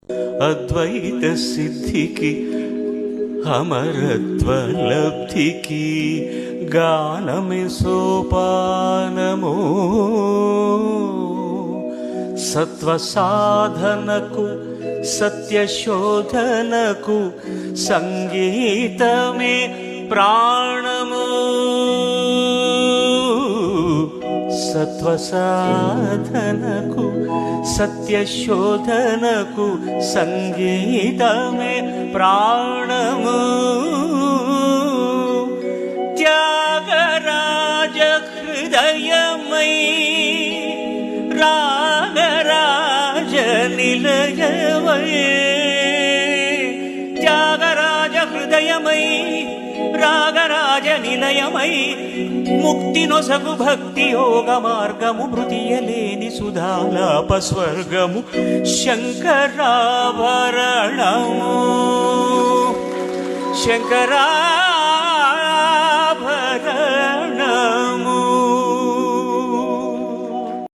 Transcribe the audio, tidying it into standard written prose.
అద్వైత సిద్ధికి అమరత్వ లబ్ధికి గానమే సోపానము. సత్వ సాధనకు సత్యశోధనకు సంగీతమే ప్రాణము. సత్వ సాధనకు సత్యశోధనకు సంగీతమే ప్రాణము. త్యాగరాజ హృదయమై రాగరాజ నిలయమై, త్యాగరాజ హృదయమై రాగరాజ నిలయమై, ముక్తి నొసగు భక్తి యోగ మార్గము, మృతియలేని సుధాలాప స్వర్గము, శంకరాభరణము. శంకరా